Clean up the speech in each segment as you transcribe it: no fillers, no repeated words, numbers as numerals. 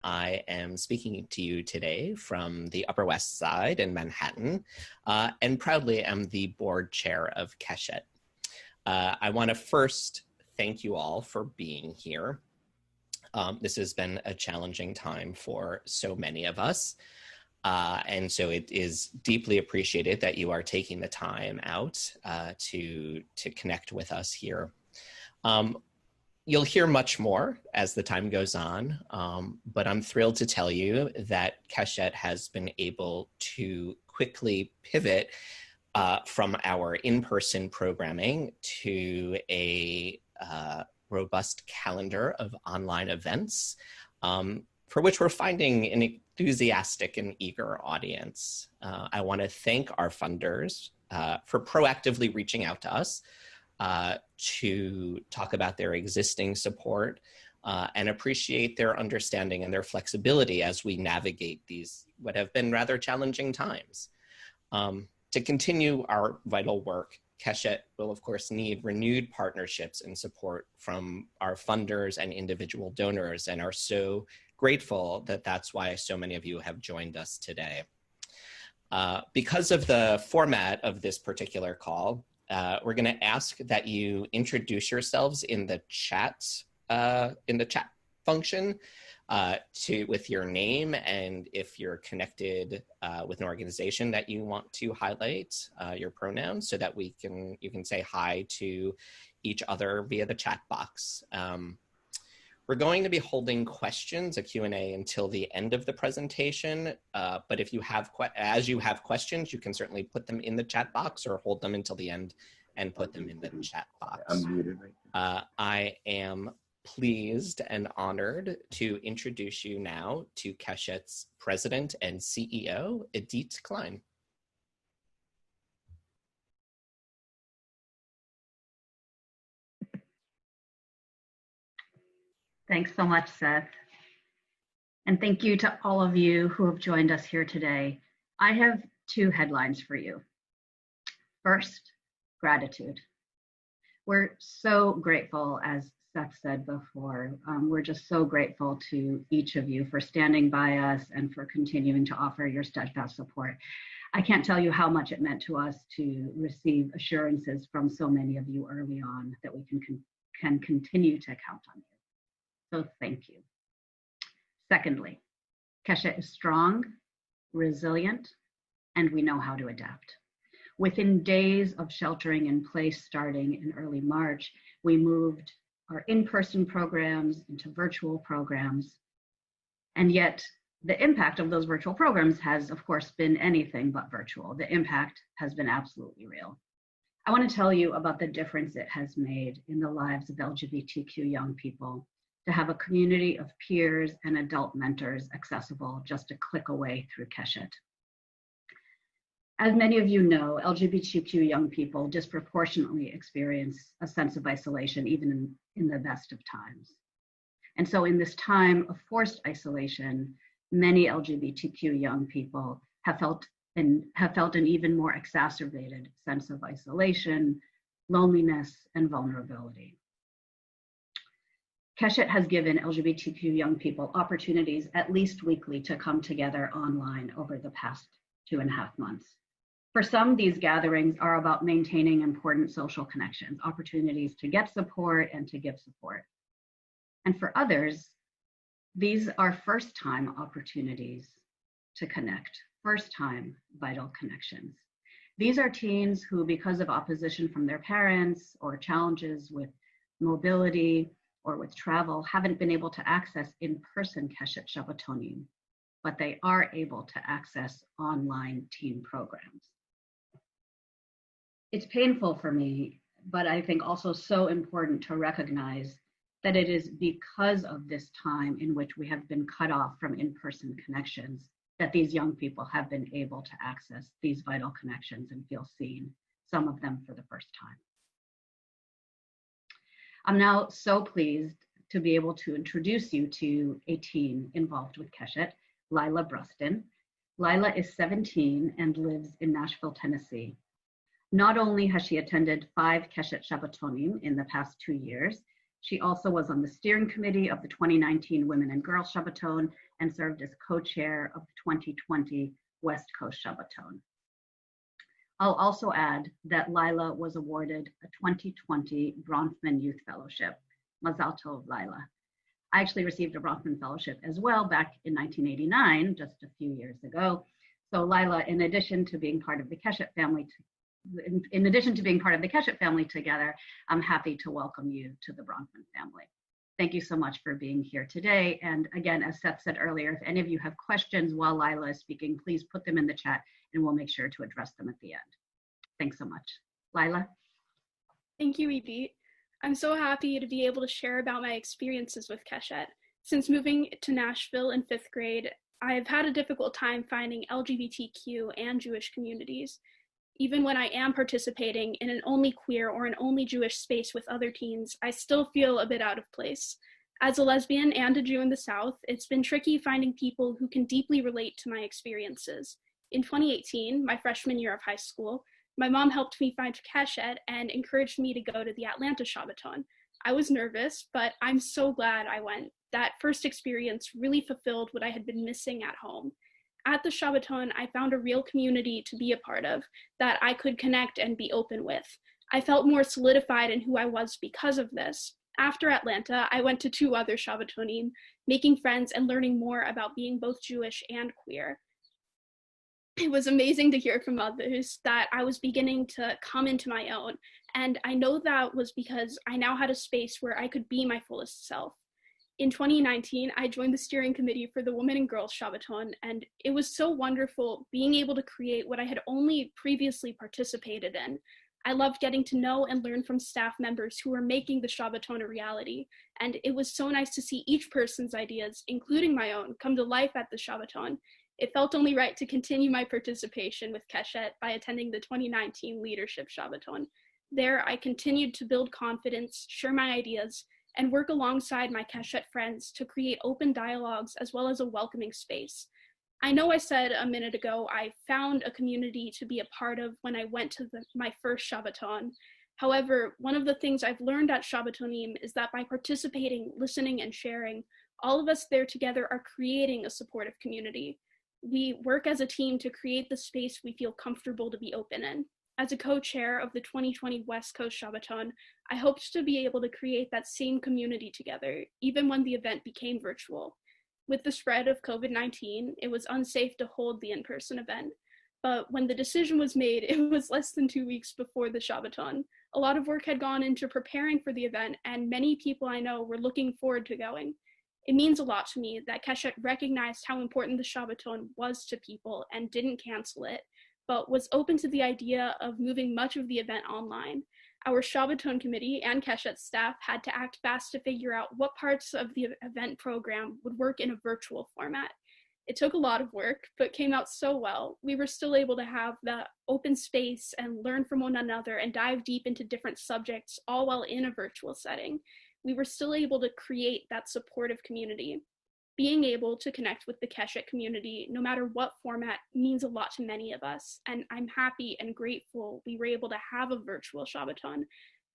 I am speaking to you today from the Upper West Side in Manhattan, and proudly am the board chair of Keshet. I want to first thank you all for being here. This has been a challenging time for so many of us. And so it is deeply appreciated that you are taking the time out to connect with us here. You'll hear much more as the time goes on, but I'm thrilled to tell you that Keshet has been able to quickly pivot from our in-person programming to a robust calendar of online events, for which we're finding an enthusiastic and eager audience. I want to thank our funders for proactively reaching out to us to talk about their existing support and appreciate their understanding and their flexibility as we navigate these what have been rather challenging times. To continue our vital work, Keshet will of course need renewed partnerships and support from our funders and individual donors, and are so grateful that that's why so many of you have joined us today. Because of the format of this particular call, we're going to ask that you introduce yourselves in the chat function with your name, and if you're connected with an organization that you want to highlight, your pronouns, so that you can say hi to each other via the chat box. We're going to be holding questions, a Q&A, until the end of the presentation. But if you have, as you have questions, you can certainly put them in the chat box or hold them until the end and put them in the chat box. I'm muted right now. I am pleased and honored to introduce you now to Keshet's President and CEO, Idit Klein. Thanks so much, Seth. And thank you to all of you who have joined us here today. I have two headlines for you. First, gratitude. We're so grateful, as Seth said before, we're just so grateful to each of you for standing by us and for continuing to offer your steadfast support. I can't tell you how much it meant to us to receive assurances from so many of you early on that we can continue to count on you. So thank you. Secondly, Keshet is strong, resilient, and we know how to adapt. Within days of sheltering in place starting in early March, we moved our in-person programs into virtual programs. And yet the impact of those virtual programs has, of course, been anything but virtual. The impact has been absolutely real. I want to tell you about the difference it has made in the lives of LGBTQ young people to have a community of peers and adult mentors accessible just a click away through Keshet. As many of you know, LGBTQ young people disproportionately experience a sense of isolation, even in the best of times. And so in this time of forced isolation, many LGBTQ young people have felt an even more exacerbated sense of isolation, loneliness, and vulnerability. Keshet has given LGBTQ young people opportunities at least weekly to come together online over the past 2.5 months. For some, these gatherings are about maintaining important social connections, opportunities to get support and to give support. And for others, these are first-time opportunities to connect, first-time vital connections. These are teens who, because of opposition from their parents or challenges with mobility or with travel, haven't been able to access in-person Keshet Shabbatonim, but they are able to access online teen programs. It's painful for me, but I think also so important to recognize that it is because of this time in which we have been cut off from in-person connections that these young people have been able to access these vital connections and feel seen, some of them for the first time. I'm now so pleased to be able to introduce you to a teen involved with Keshet, Lila Bruston. Lila is 17 and lives in Nashville, Tennessee. Not only has she attended 5 Keshet Shabbatonim in the past 2 years, She also was on the steering committee of the 2019 Women and Girls Shabbaton and served as co-chair of the 2020 West Coast Shabbaton. I'll also add that Lila was awarded a 2020 Bronfman Youth Fellowship. Mazal tov, Lila. I actually received a Bronfman Fellowship as well back in 1989, just a few years ago. So Lila, in addition to being part of the Keshet family, together, I'm happy to welcome you to the Bronfman family. Thank you so much for being here today. And again, as Seth said earlier, if any of you have questions while Lila is speaking, please put them in the chat and we'll make sure to address them at the end. Thanks so much. Lila? Thank you, Edie. I'm so happy to be able to share about my experiences with Keshet. Since moving to Nashville in 5th grade, I've had a difficult time finding LGBTQ and Jewish communities. Even when I am participating in an only queer or an only Jewish space with other teens, I still feel a bit out of place. As a lesbian and a Jew in the South, it's been tricky finding people who can deeply relate to my experiences. In 2018, my freshman year of high school, my mom helped me find Keshet and encouraged me to go to the Atlanta Shabbaton. I was nervous, but I'm so glad I went. That first experience really fulfilled what I had been missing at home. At the Shabbaton, I found a real community to be a part of that I could connect and be open with. I felt more solidified in who I was because of this. After Atlanta, I went to 2 other Shabbatonim, making friends and learning more about being both Jewish and queer. It was amazing to hear from others that I was beginning to come into my own, and I know that was because I now had a space where I could be my fullest self. In 2019, I joined the steering committee for the Women and Girls Shabbaton, and it was so wonderful being able to create what I had only previously participated in. I loved getting to know and learn from staff members who were making the Shabbaton a reality, and it was so nice to see each person's ideas, including my own, come to life at the Shabbaton. It felt only right to continue my participation with Keshet by attending the 2019 Leadership Shabbaton. There, I continued to build confidence, share my ideas, and work alongside my Keshet friends to create open dialogues as well as a welcoming space. I know I said a minute ago I found a community to be a part of when I went to my first Shabbaton. However, one of the things I've learned at Shabbatonim is that by participating, listening, and sharing, all of us there together are creating a supportive community. We work as a team to create the space we feel comfortable to be open in. As a co-chair of the 2020 West Coast Shabbaton, I hoped to be able to create that same community together, even when the event became virtual. With the spread of COVID-19, it was unsafe to hold the in-person event. But when the decision was made, it was less than 2 weeks before the Shabbaton. A lot of work had gone into preparing for the event, and many people I know were looking forward to going. It means a lot to me that Keshet recognized how important the Shabbaton was to people and didn't cancel it, but was open to the idea of moving much of the event online. Our Shabbaton committee and Keshet staff had to act fast to figure out what parts of the event program would work in a virtual format. It took a lot of work, but came out so well. We were still able to have the open space and learn from one another and dive deep into different subjects, all while in a virtual setting. We were still able to create that supportive community. Being able to connect with the Keshet community, no matter what format, means a lot to many of us, and I'm happy and grateful we were able to have a virtual Shabbaton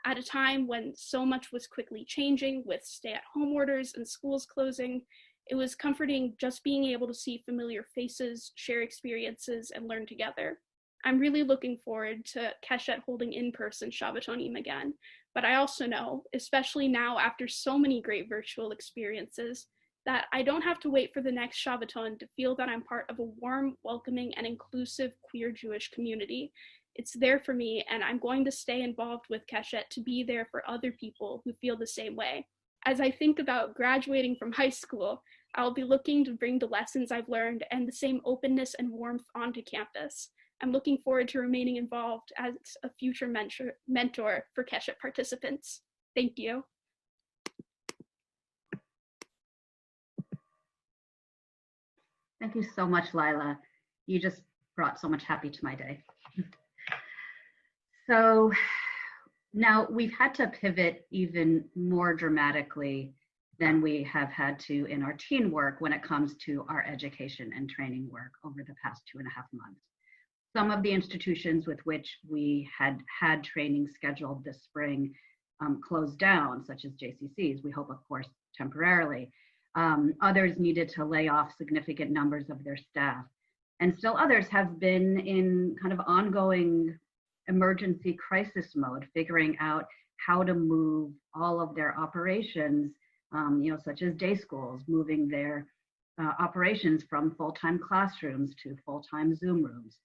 at a time when so much was quickly changing with stay-at-home orders and schools closing. It was comforting just being able to see familiar faces, share experiences, and learn together. I'm really looking forward to Keshet holding in-person Shabbatonim again, but I also know, especially now after so many great virtual experiences, that I don't have to wait for the next Shabbaton to feel that I'm part of a warm, welcoming, and inclusive queer Jewish community. It's there for me, and I'm going to stay involved with Keshet to be there for other people who feel the same way. As I think about graduating from high school, I'll be looking to bring the lessons I've learned and the same openness and warmth onto campus. I'm looking forward to remaining involved as a future mentor for Keshet participants. Thank you. Thank you so much, Lila. You just brought so much happy to my day. So now we've had to pivot even more dramatically than we have had to in our teen work when it comes to our education and training work over the past 2.5 months. Some of the institutions with which we had training scheduled this spring closed down, such as JCCs. We hope, of course, temporarily. Others needed to lay off significant numbers of their staff. And still others have been in kind of ongoing emergency crisis mode, figuring out how to move all of their operations, such as day schools, moving their operations from full-time classrooms to full-time Zoom rooms.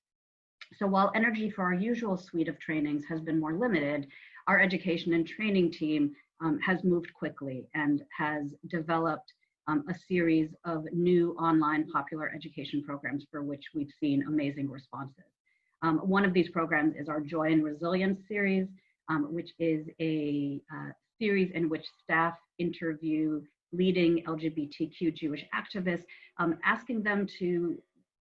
So while energy for our usual suite of trainings has been more limited, our education and training team has moved quickly and has developed a series of new online popular education programs for which we've seen amazing responses. One of these programs is our Joy and Resilience series, which is a series in which staff interview leading LGBTQ Jewish activists, asking them to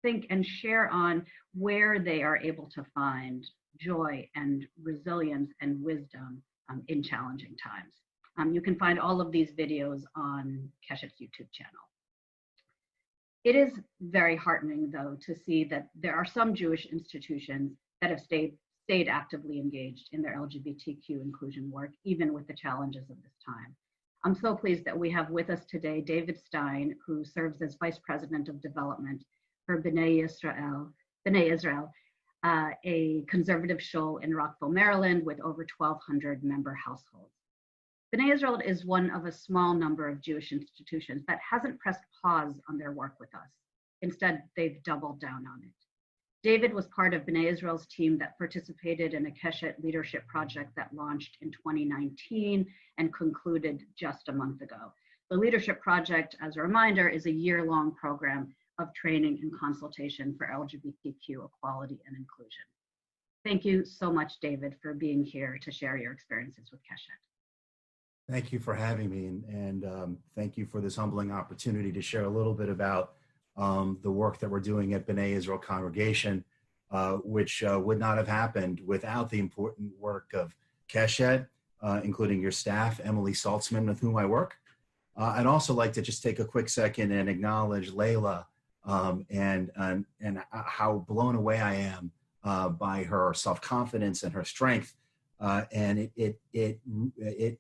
think and share on where they are able to find joy and resilience and wisdom in challenging times. You can find all of these videos on Keshet's YouTube channel. It is very heartening, though, to see that there are some Jewish institutions that have stayed actively engaged in their LGBTQ inclusion work, even with the challenges of this time. I'm so pleased that we have with us today David Stein, who serves as Vice President of Development for B'nai Israel, a conservative shul in Rockville, Maryland, with over 1,200 member households. B'nai Israel is one of a small number of Jewish institutions that hasn't pressed pause on their work with us. Instead, they've doubled down on it. David was part of B'nai Israel's team that participated in a Keshet leadership project that launched in 2019 and concluded just a month ago. The leadership project, as a reminder, is a year-long program of training and consultation for LGBTQ equality and inclusion. Thank you so much, David, for being here to share your experiences with Keshet. Thank you for having me, and thank you for this humbling opportunity to share a little bit about the work that we're doing at B'nai Israel Congregation, which would not have happened without the important work of Keshet, including your staff, Emily Saltzman, with whom I work. I'd also like to just take a quick second and acknowledge Layla and how blown away I am by her self-confidence and her strength, and it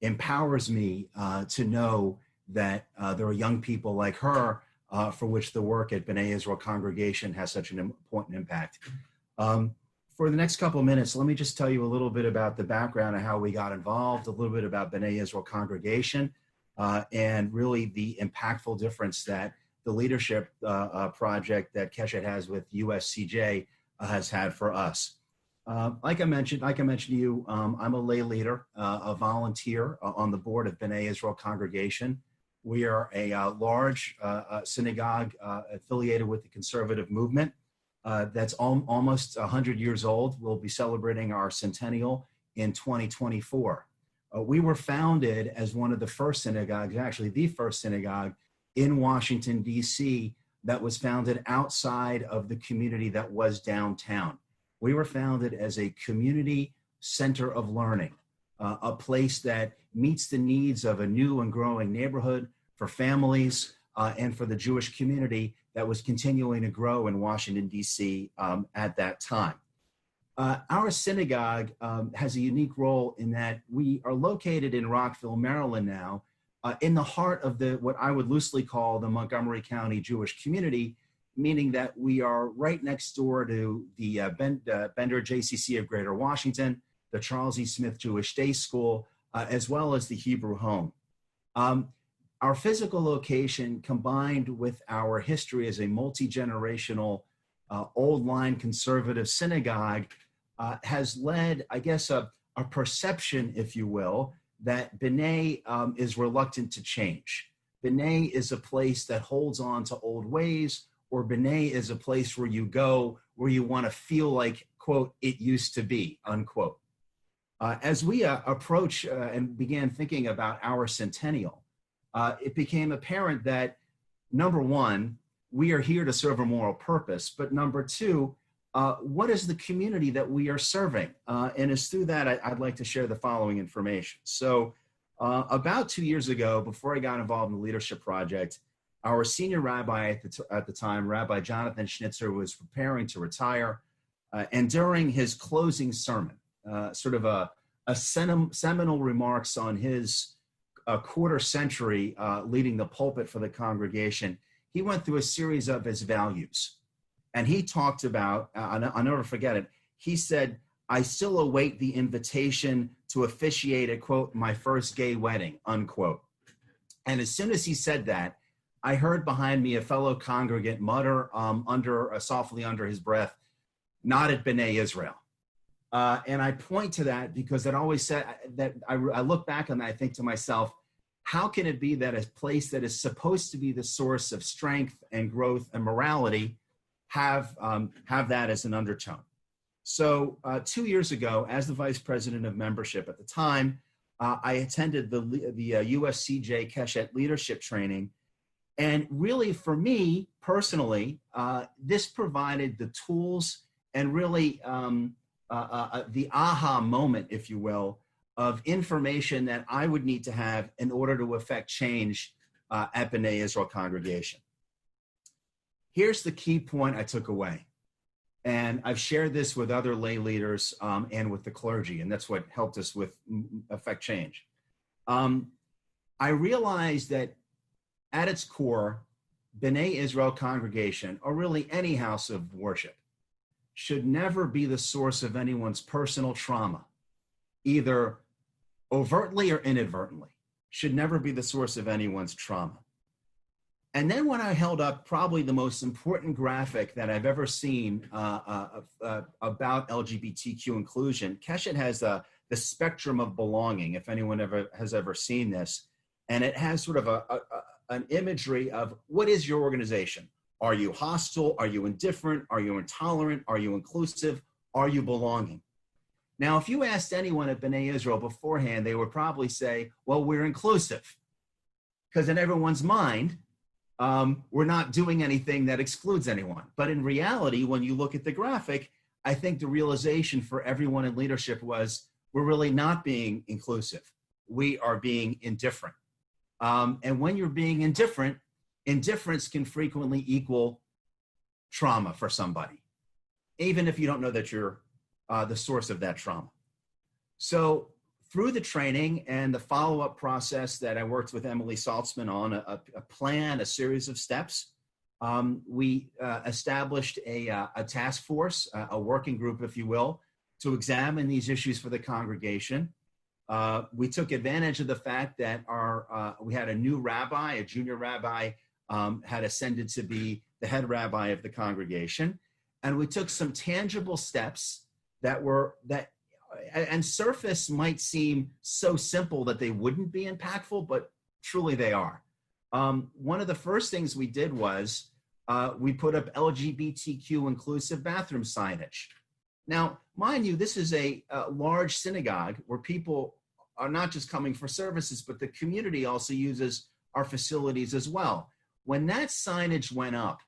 empowers me to know that there are young people like her for which the work at B'nai Israel Congregation has such an important impact. For the next couple of minutes, let me just tell you a little bit about the background of how we got involved, a little bit about B'nai Israel Congregation, and really the impactful difference that the leadership project that Keshet has with USCJ has had for us. Like I mentioned to you, I'm a lay leader, a volunteer on the board of B'nai Israel Congregation. We are a large synagogue affiliated with the conservative movement that's almost 100 years old. We'll be celebrating our centennial in 2024. We were founded as one of the first synagogues, actually the first synagogue in Washington, D.C., that was founded outside of the community that was downtown. We were founded as a community center of learning, a place that meets the needs of a new and growing neighborhood for families and for the Jewish community that was continuing to grow in Washington, D.C. At that time. Our synagogue has a unique role in that we are located in Rockville, Maryland now, in the heart of what I would loosely call the Montgomery County Jewish community, meaning that we are right next door to the Bender JCC of Greater Washington, the Charles E. Smith Jewish Day School, as well as the Hebrew Home. Our physical location, combined with our history as a multi-generational, old line conservative synagogue, has led, I guess, a perception, if you will, that B'nai is reluctant to change. B'nai is a place that holds on to old ways, or B'nai is a place where you go where you want to feel like, quote, it used to be, unquote. As we approach and began thinking about our centennial, it became apparent that, number one, we are here to serve a moral purpose, but number two, what is the community that we are serving? And it's through that I'd like to share the following information. So about 2 years ago, before I got involved in the leadership project, our senior rabbi at the time, Rabbi Jonathan Schnitzer, was preparing to retire. And during his closing sermon, sort of a seminal remarks on his quarter century leading the pulpit for the congregation. He went through a series of his values. And he talked about, I'll never forget it, he said, "I still await the invitation to officiate at, quote, my first gay wedding," unquote. And as soon as he said that, I heard behind me a fellow congregant mutter softly under his breath, "Not at B'nai Israel." And I point to that because it always said that I look back on that, I think to myself, how can it be that a place that is supposed to be the source of strength and growth and morality have that as an undertone? So 2 years ago, as the vice president of membership at the time, I attended the USCJ Keshet leadership training. And really, for me personally, this provided the tools and really the aha moment, if you will, of information that I would need to have in order to affect change at B'nai Israel congregation. Here's the key point I took away. And I've shared this with other lay leaders and with the clergy, and that's what helped us with affect change. I realized that at its core, B'nai Israel congregation, or really any house of worship, should never be the source of anyone's personal trauma, either overtly or inadvertently, should never be the source of anyone's trauma. And then when I held up probably the most important graphic that I've ever seen about LGBTQ inclusion, Keshet has the spectrum of belonging, if anyone has ever seen this. And it has sort of an imagery of, what is your organization? Are you hostile? Are you indifferent? Are you intolerant? Are you inclusive? Are you belonging? Now, if you asked anyone at B'nai Israel beforehand, they would probably say, well, we're inclusive. Because in everyone's mind, we're not doing anything that excludes anyone. But in reality, when you look at the graphic, I think the realization for everyone in leadership was, we're really not being inclusive. We are being indifferent. And when you're being indifferent, indifference can frequently equal trauma for somebody, even if you don't know that you're the source of that trauma. So through the training and the follow-up process that I worked with Emily Saltzman on, a plan, a series of steps, we established a task force, a working group, if you will, to examine these issues for the congregation. We took advantage of the fact that we had a new rabbi, a junior rabbi, had ascended to be the head rabbi of the congregation. And we took some tangible steps that and surface might seem so simple that they wouldn't be impactful, but truly they are. One of the first things we did was we put up LGBTQ inclusive bathroom signage. Now, mind you, this is a large synagogue where people are not just coming for services, but the community also uses our facilities as well. When that signage went up,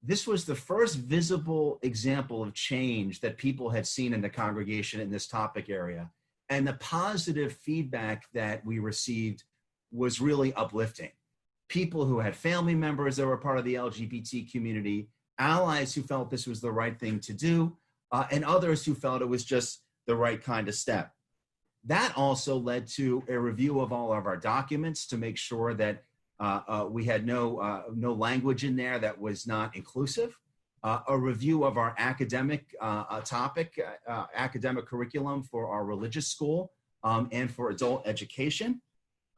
this was the first visible example of change that people had seen in the congregation in this topic area. And the positive feedback that we received was really uplifting. People who had family members that were part of the LGBT community, allies who felt this was the right thing to do, and others who felt it was just the right kind of step. That also led to a review of all of our documents to make sure that we had no language in there that was not inclusive, a review of our academic academic curriculum for our religious school and for adult education.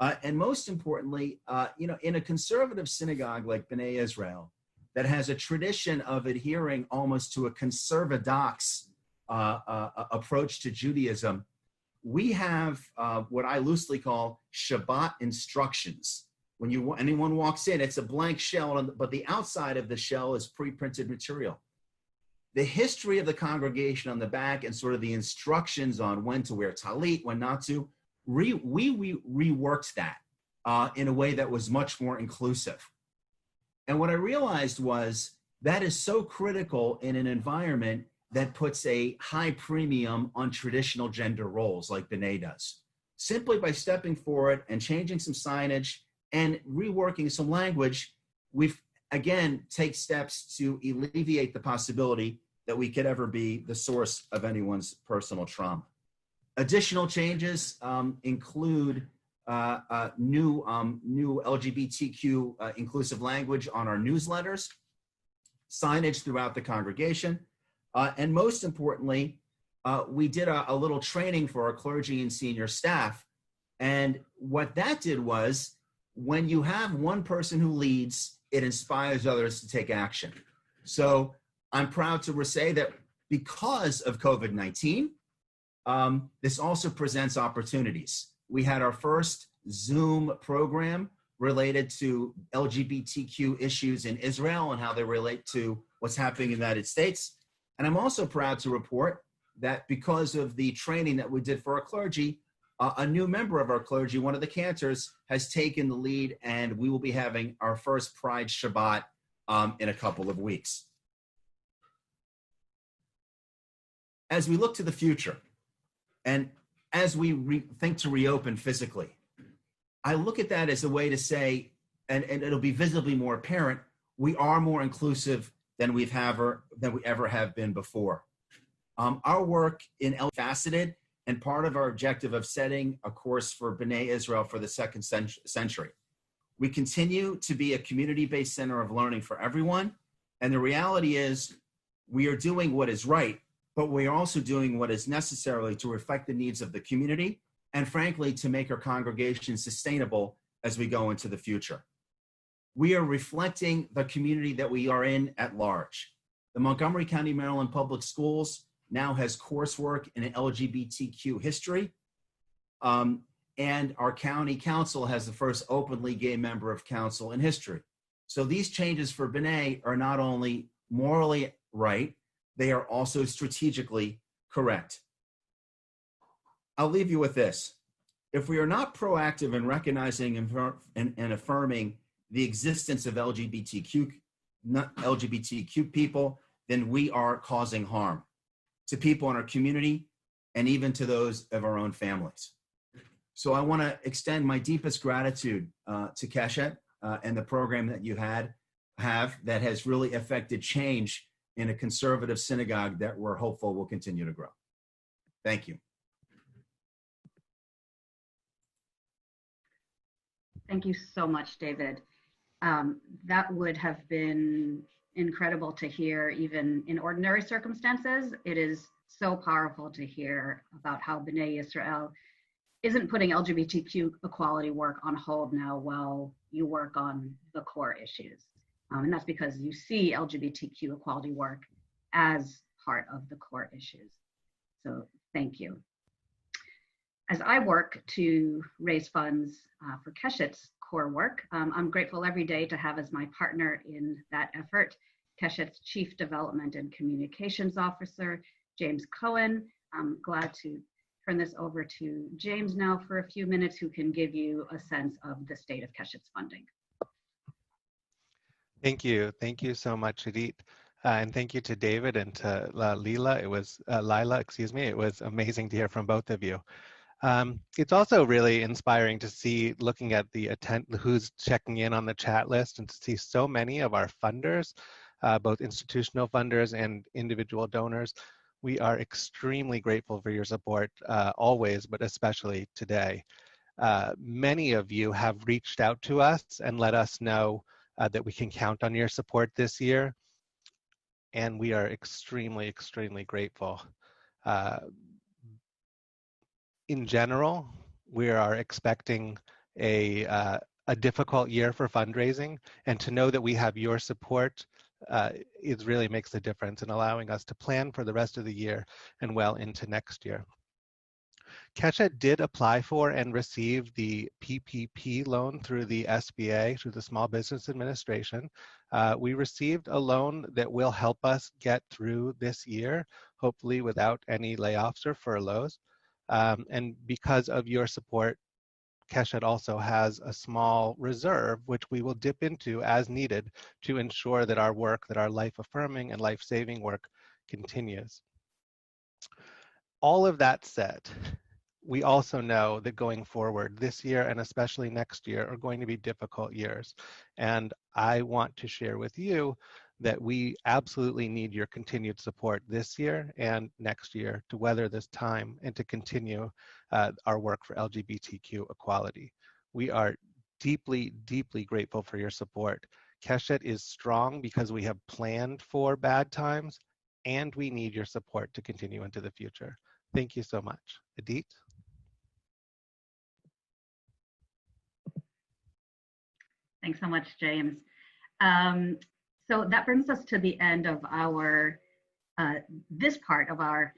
And most importantly, in a conservative synagogue like B'nai Israel, that has a tradition of adhering almost to a conservadox approach to Judaism, we have what I loosely call Shabbat instructions. When anyone walks in, it's a blank shell, but the outside of the shell is pre-printed material. The history of the congregation on the back and sort of the instructions on when to wear talit, when not to, we reworked that in a way that was much more inclusive. And what I realized was that is so critical in an environment that puts a high premium on traditional gender roles like B'nai does. Simply by stepping forward and changing some signage and reworking some language, we've, again, take steps to alleviate the possibility that we could ever be the source of anyone's personal trauma. Additional changes include new LGBTQ inclusive language on our newsletters, signage throughout the congregation, and most importantly, we did a little training for our clergy and senior staff. And what that did was, when you have one person who leads, it inspires others to take action. So I'm proud to say that because of COVID-19, this also presents opportunities. We had our first Zoom program related to LGBTQ issues in Israel and how they relate to what's happening in the United States. And I'm also proud to report that because of the training that we did for our clergy, a new member of our clergy, one of the cantors, has taken the lead, and we will be having our first Pride Shabbat in a couple of weeks. As we look to the future, and as we think to reopen physically, I look at that as a way to say, and it'll be visibly more apparent, we are more inclusive than we ever have been before. Our work in faceted, and part of our objective of setting a course for B'nai Israel for the second century. We continue to be a community-based center of learning for everyone, and the reality is we are doing what is right, but we are also doing what is necessary to reflect the needs of the community, and frankly, to make our congregation sustainable as we go into the future. We are reflecting the community that we are in at large. The Montgomery County, Maryland Public Schools now has coursework in LGBTQ history, and our county council has the first openly gay member of council in history. So these changes for B'nai are not only morally right, they are also strategically correct. I'll leave you with this. If we are not proactive in recognizing and affirming the existence of LGBTQ people, then we are causing harm to people in our community and even to those of our own families. So I want to extend my deepest gratitude to Keshet and the program that you have that has really affected change in a conservative synagogue that we're hopeful will continue to grow. Thank you. Thank you so much, David. That would have been incredible to hear even in ordinary circumstances. It is so powerful to hear about how B'nai Israel isn't putting LGBTQ equality work on hold now while you work on the core issues. And that's because you see LGBTQ equality work as part of the core issues. So thank you. As I work to raise funds for Keshet's core work, I'm grateful every day to have as my partner in that effort, Keshet's Chief Development and Communications Officer, James Cohen. I'm glad to turn this over to James now for a few minutes, who can give you a sense of the state of Keshet's funding. Thank you. Thank you so much, Edith. And thank you to David and to Lila. Lila, excuse me. It was amazing to hear from both of you. It's also really inspiring to see, looking at the who's checking in on the chat list, and to see so many of our funders, both institutional funders and individual donors. We are extremely grateful for your support always, but especially today. Many of you have reached out to us and let us know that we can count on your support this year. And we are extremely, extremely grateful. In general, we are expecting a difficult year for fundraising, and to know that we have your support it really makes a difference in allowing us to plan for the rest of the year and well into next year. Keshet did apply for and receive the PPP loan through the SBA, through the Small Business Administration. We received a loan that will help us get through this year, hopefully without any layoffs or furloughs. And because of your support, Keshet also has a small reserve, which we will dip into as needed to ensure that our work, that our life-affirming and life-saving work continues. All of that said, we also know that going forward this year and especially next year are going to be difficult years. And I want to share with you that we absolutely need your continued support this year and next year to weather this time and to continue our work for LGBTQ equality. We are deeply, deeply grateful for your support. Keshet is strong because we have planned for bad times, and we need your support to continue into the future. Thank you so much. Adit? Thanks so much, James. So that brings us to the end of our this part of our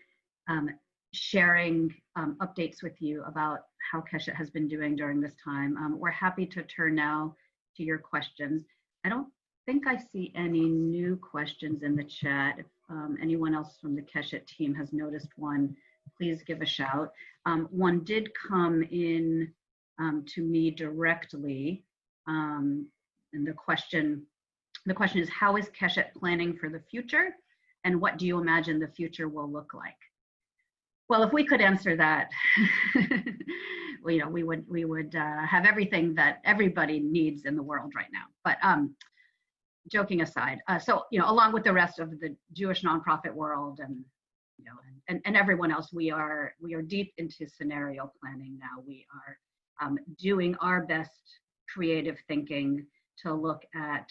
sharing updates with you about how Keshet has been doing during this time. We're happy to turn now to your questions. I don't think I see any new questions in the chat. If anyone else from the Keshet team has noticed one, please give a shout. One did come in to me directly, and the question is, how is Keshet planning for the future, and what do you imagine the future will look like? Well, if we could answer that, we would have everything that everybody needs in the world right now. But joking aside, so along with the rest of the Jewish nonprofit world and everyone else, we are deep into scenario planning now. We are doing our best creative thinking to look at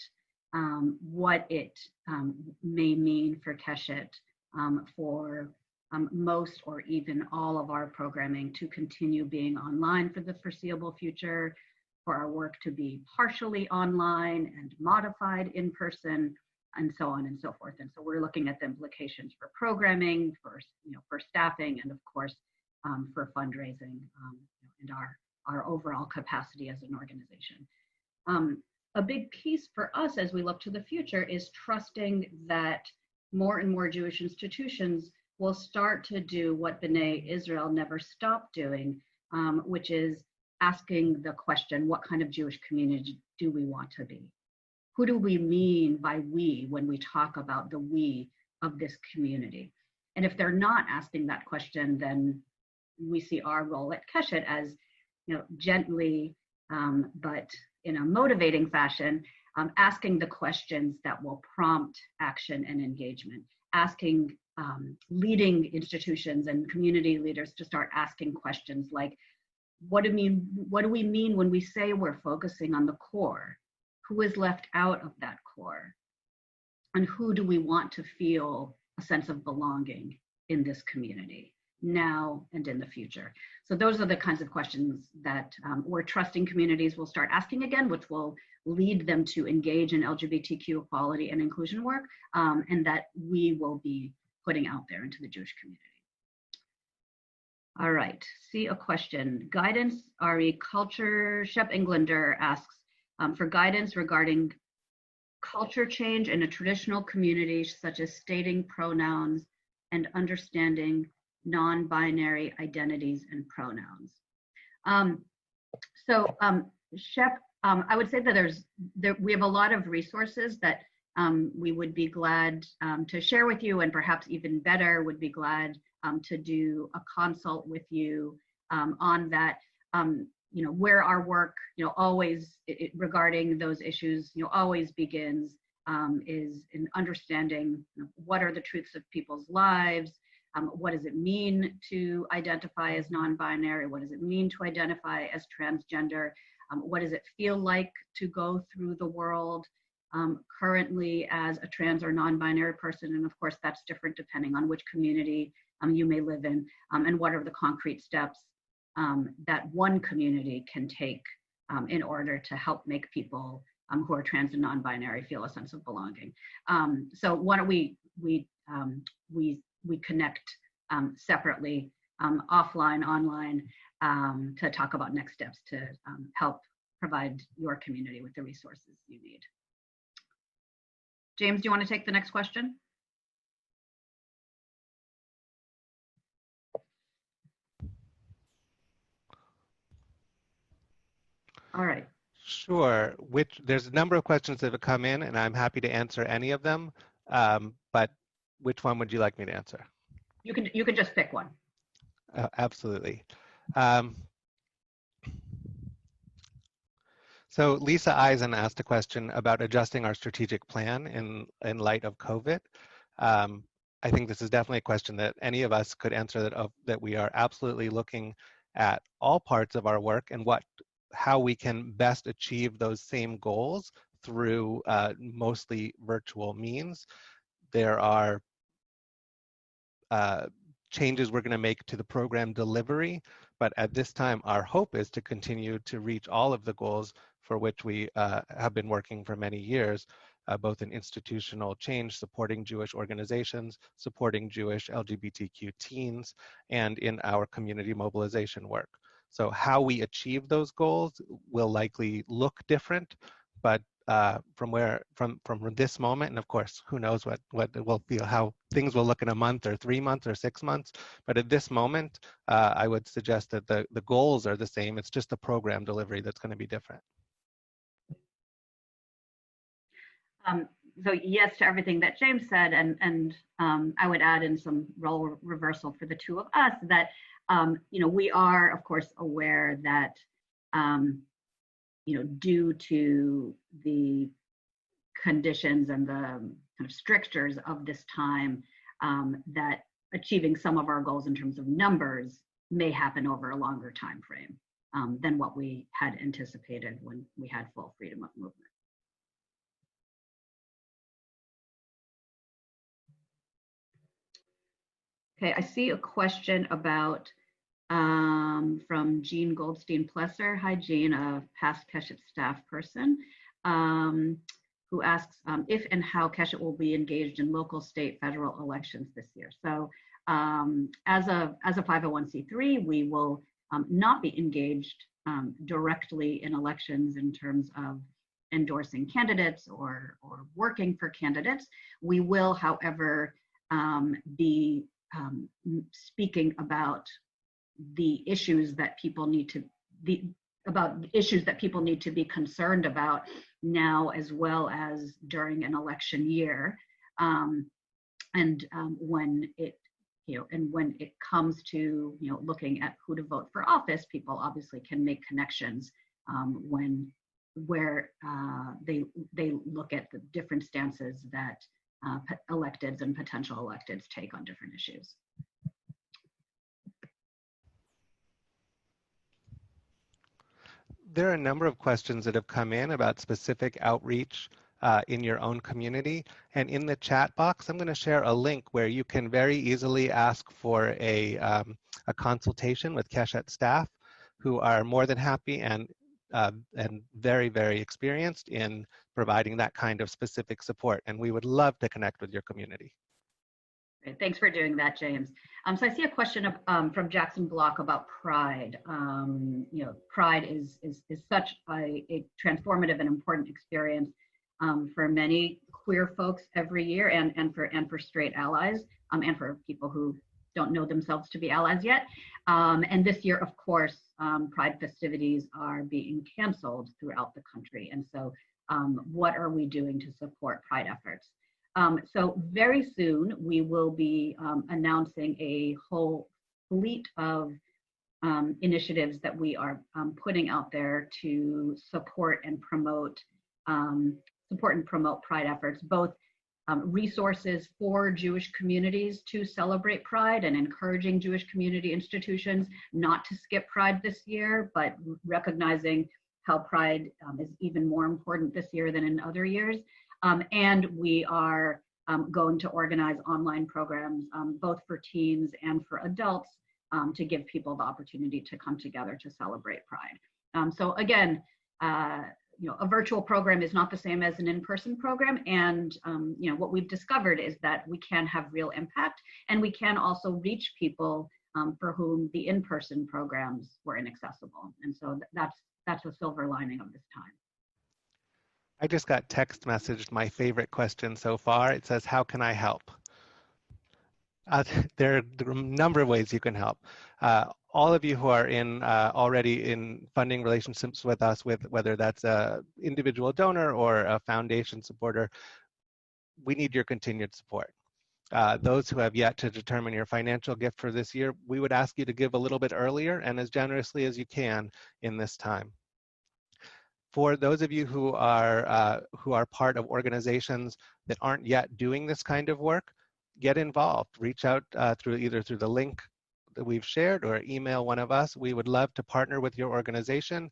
what it may mean for Keshet for most or even all of our programming to continue being online for the foreseeable future, for our work to be partially online and modified in person, and so on and so forth. And so we're looking at the implications for programming, for staffing, and of course for fundraising and our overall capacity as an organization. A big piece for us as we look to the future is trusting that more and more Jewish institutions will start to do what B'nai Israel never stopped doing, which is asking the question, what kind of Jewish community do we want to be? Who do we mean by we when we talk about the we of this community? And if they're not asking that question, then we see our role at Keshet as gently but in a motivating fashion, asking the questions that will prompt action and engagement, asking leading institutions and community leaders to start asking questions like, what do we mean when we say we're focusing on the core? Who is left out of that core? And who do we want to feel a sense of belonging in this community now and in the future? So those are the kinds of questions that we're trusting communities will start asking again, which will lead them to engage in LGBTQ equality and inclusion work, and that we will be putting out there into the Jewish community. All right, see a question. Guidance, Ari Culture, Shep Englander asks, for guidance regarding culture change in a traditional community, such as stating pronouns and understanding non-binary identities and pronouns. Shep, I would say that we have a lot of resources that we would be glad to share with you, and perhaps even better, would be glad to do a consult with you on that. Where our work, always regarding those issues, always begins is in understanding what are the truths of people's lives. What does it mean to identify as non-binary? What does it mean to identify as transgender? What does it feel like to go through the world currently as a trans or non-binary person? And of course, that's different depending on which community you may live in, and what are the concrete steps that one community can take in order to help make people who are trans and non-binary feel a sense of belonging. So why don't we connect separately, offline, online, to talk about next steps to help provide your community with the resources you need. James, do you want to take the next question? All right. Sure. There's a number of questions that have come in, and I'm happy to answer any of them. But which one would you like me to answer? You can just pick one. Absolutely. So Lisa Eisen asked a question about adjusting our strategic plan in light of COVID. I think this is definitely a question that any of us could answer, that we are absolutely looking at all parts of our work and how we can best achieve those same goals through mostly virtual means. There are changes we're going to make to the program delivery, but at this time, our hope is to continue to reach all of the goals for which we have been working for many years, both in institutional change, supporting Jewish organizations, supporting Jewish LGBTQ teens, and in our community mobilization work. So how we achieve those goals will likely look different, but from this moment, and of course, who knows what it will feel, how things will look in a month or 3 months or 6 months. But at this moment, I would suggest that the goals are the same. It's just the program delivery that's going to be different. So yes to everything that James said, and I would add in some role reversal for the two of us that we are of course aware that due to the conditions and the kind of strictures of this time, that achieving some of our goals in terms of numbers may happen over a longer time frame than what we had anticipated when we had full freedom of movement. Okay, I see a question about from Jean Goldstein-Plesser. Hi, Jean, a past Keshet staff person, who asks if and how Keshet will be engaged in local, state, federal elections this year. So as a 501c3, we will not be engaged directly in elections in terms of endorsing candidates or working for candidates. We will, however, be speaking about the issues that people need to be concerned about now, as well as during an election year, and when it comes to looking at who to vote for office, people obviously can make connections where they look at the different stances that electeds and potential electeds take on different issues. There are a number of questions that have come in about specific outreach in your own community. And in the chat box, I'm going to share a link where you can very easily ask for a consultation with Keshet staff, who are more than happy and very, very experienced in providing that kind of specific support. And we would love to connect with your community. Great. Thanks for doing that, James. So I see a question from Jackson Block about Pride. Pride is such a transformative and important experience for many queer folks every year, and for straight allies, and for people who don't know themselves to be allies yet. And this year, of course, Pride festivities are being canceled throughout the country. And so what are we doing to support Pride efforts? So very soon we will be announcing a whole fleet of initiatives that we are putting out there to support and promote Pride efforts, both resources for Jewish communities to celebrate Pride and encouraging Jewish community institutions not to skip Pride this year, but recognizing how Pride is even more important this year than in other years. And we are going to organize online programs, both for teens and for adults, to give people the opportunity to come together to celebrate Pride. So again, a virtual program is not the same as an in-person program. And what we've discovered is that we can have real impact, and we can also reach people for whom the in-person programs were inaccessible. And so that's a silver lining of this time. I just got text messaged my favorite question so far. It says, how can I help? There are a number of ways you can help. All of you who are already in funding relationships with us, whether that's an individual donor or a foundation supporter, we need your continued support. Those who have yet to determine your financial gift for this year, we would ask you to give a little bit earlier and as generously as you can in this time. For those of you who are part of organizations that aren't yet doing this kind of work, get involved. Reach out either through the link that we've shared or email one of us. We would love to partner with your organization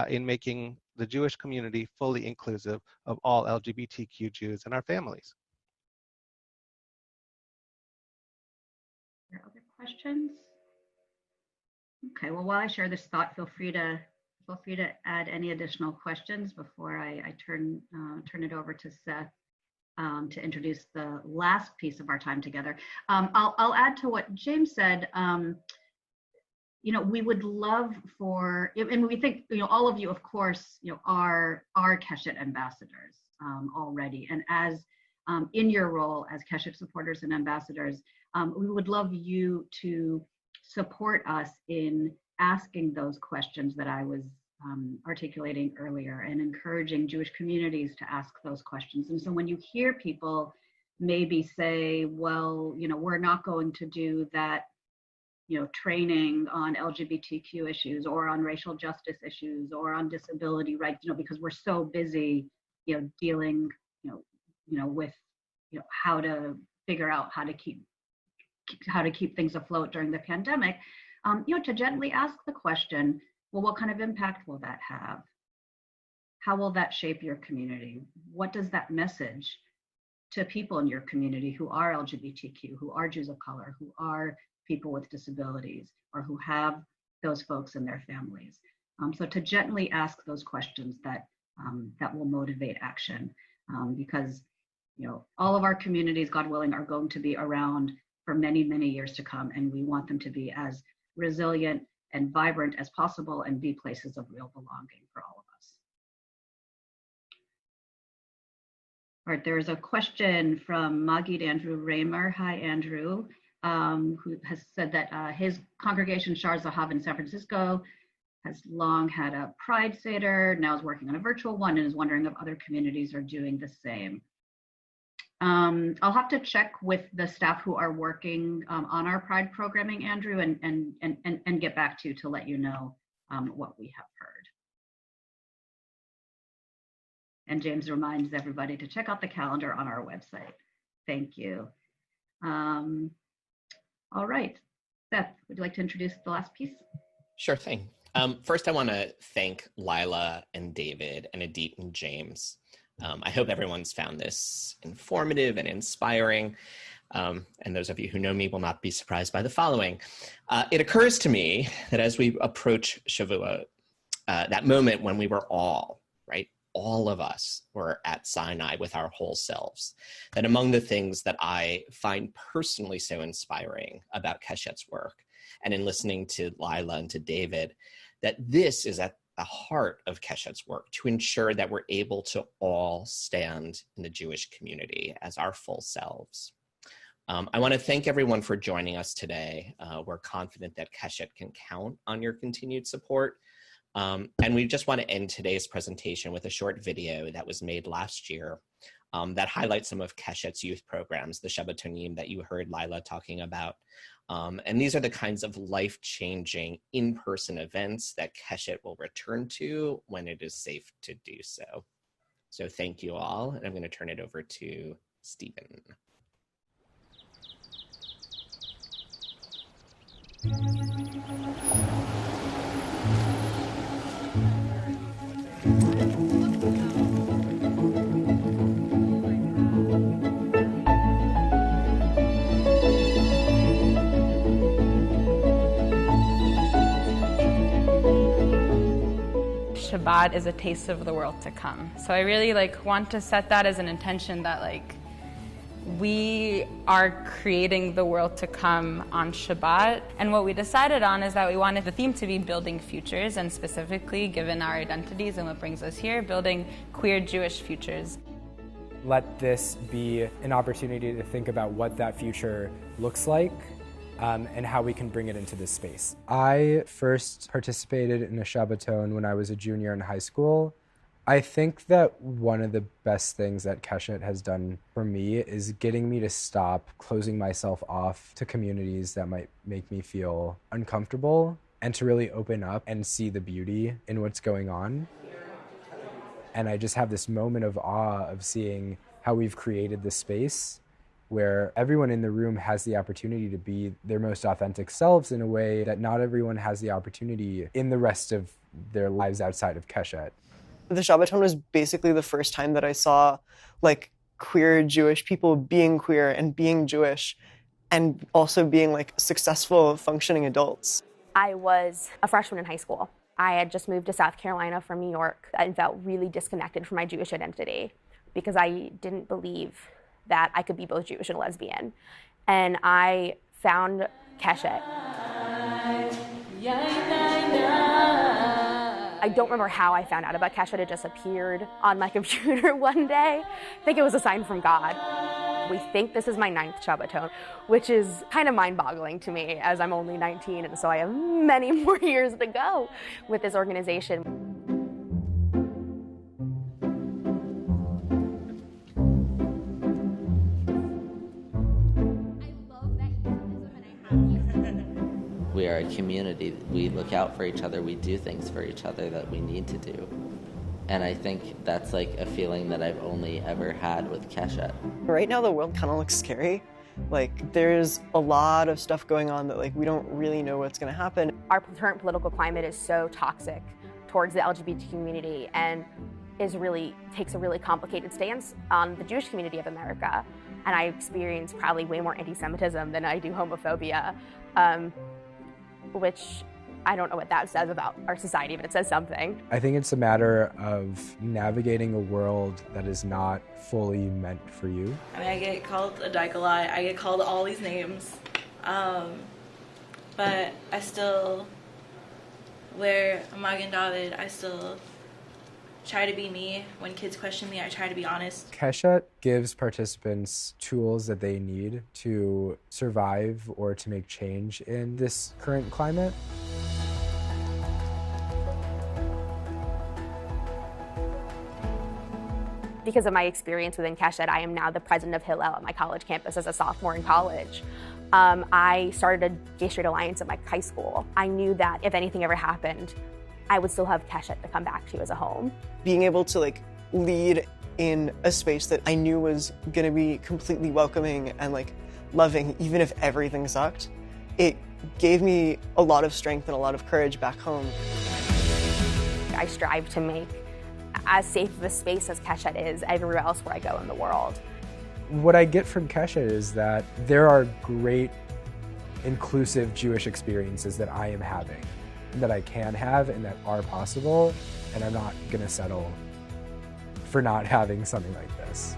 in making the Jewish community fully inclusive of all LGBTQ Jews and our families. Are there other questions? Okay, well, while I share this thought, feel free to add any additional questions before I turn it over to Seth to introduce the last piece of our time together. I'll add to what James said. We would love for, and we think, all of you, of course, are Keshet ambassadors already, and as in your role as Keshet supporters and ambassadors, we would love you to support us in asking those questions that I was articulating earlier, and encouraging Jewish communities to ask those questions. And so when you hear people maybe say, well, we're not going to do that, training on LGBTQ issues or on racial justice issues or on disability rights, because we're so busy, dealing, with, how to figure out how to keep things afloat during the pandemic, to gently ask the question, well, what kind of impact will that have? How will that shape your community? What does that message to people in your community who are LGBTQ, who are Jews of color, who are people with disabilities, or who have those folks in their families? So to gently ask those questions that will motivate action, because all of our communities, God willing, are going to be around for many, many years to come, and we want them to be as resilient and vibrant as possible and be places of real belonging for all of us. All right, there's a question from Magid Andrew Raymer. Hi, Andrew, who has said that his congregation, Shar Zahav in San Francisco, has long had a Pride Seder, now is working on a virtual one, and is wondering if other communities are doing the same. I'll have to check with the staff who are working on our Pride programming, Andrew, and get back to you to let you know what we have heard. And James reminds everybody to check out the calendar on our website. Thank you. All right, Seth, would you like to introduce the last piece? Sure thing. First, I want to thank Lila and David and Adit and James. I hope everyone's found this informative and inspiring. And those of you who know me will not be surprised by the following. It occurs to me that as we approach Shavuot, that moment when we were all of us were at Sinai with our whole selves, that among the things that I find personally so inspiring about Keshet's work, and in listening to Lila and to David, that this is at the heart of Keshet's work, to ensure that we're able to all stand in the Jewish community as our full selves. I want to thank everyone for joining us today. We're confident that Keshet can count on your continued support. And we just want to end today's presentation with a short video that was made last year that highlights some of Keshet's youth programs, the Shabbatonim that you heard Lila talking about. And these are the kinds of life-changing in-person events that Keshet will return to when it is safe to do so. So thank you all, and I'm going to turn it over to Stephen. Shabbat is a taste of the world to come. So I really want to set that as an intention that we are creating the world to come on Shabbat. And what we decided on is that we wanted the theme to be building futures, and specifically, given our identities and what brings us here, building queer Jewish futures. Let this be an opportunity to think about what that future looks like. And how we can bring it into this space. I first participated in a Shabbaton when I was a junior in high school. I think that one of the best things that Keshet has done for me is getting me to stop closing myself off to communities that might make me feel uncomfortable, and to really open up and see the beauty in what's going on. And I just have this moment of awe of seeing how we've created this space where everyone in the room has the opportunity to be their most authentic selves in a way that not everyone has the opportunity in the rest of their lives outside of Keshet. The Shabbaton was basically the first time that I saw like queer Jewish people being queer and being Jewish and also being like successful functioning adults. I was a freshman in high school. I had just moved to South Carolina from New York and felt really disconnected from my Jewish identity because I didn't believe that I could be both Jewish and lesbian. And I found Keshet. I don't remember how I found out about Keshet. It just appeared on my computer one day. I think it was a sign from God. We think this is my 9th Shabbaton, which is kind of mind-boggling to me as I'm only 19, and so I have many more years to go with this organization. We are a community. We look out for each other. We do things for each other that we need to do. And I think that's like a feeling that I've only ever had with Keshet. Right now the world kind of looks scary. Like there's a lot of stuff going on that like we don't really know what's going to happen. Our current political climate is so toxic towards the LGBT community and takes a really complicated stance on the Jewish community of America. And I experience probably way more anti-Semitism than I do homophobia, which I don't know what that says about our society, but it says something. I think it's a matter of navigating a world that is not fully meant for you. I mean, I get called a dyke a lot. I get called all these names. But I still wear a Magen David. I still try to be me. When kids question me, I try to be honest. Keshet gives participants tools that they need to survive or to make change in this current climate. Because of my experience within Keshet, I am now the president of Hillel at my college campus as a sophomore in college. I started a Gay Straight Alliance at my high school. I knew that if anything ever happened, I would still have Keshet to come back to as a home. Being able to like lead in a space that I knew was going to be completely welcoming and like loving, even if everything sucked, it gave me a lot of strength and a lot of courage back home. I strive to make as safe of a space as Keshet is everywhere else where I go in the world. What I get from Keshet is that there are great inclusive Jewish experiences that I am having, that I can have and that are possible, and I'm not gonna settle for not having something like this.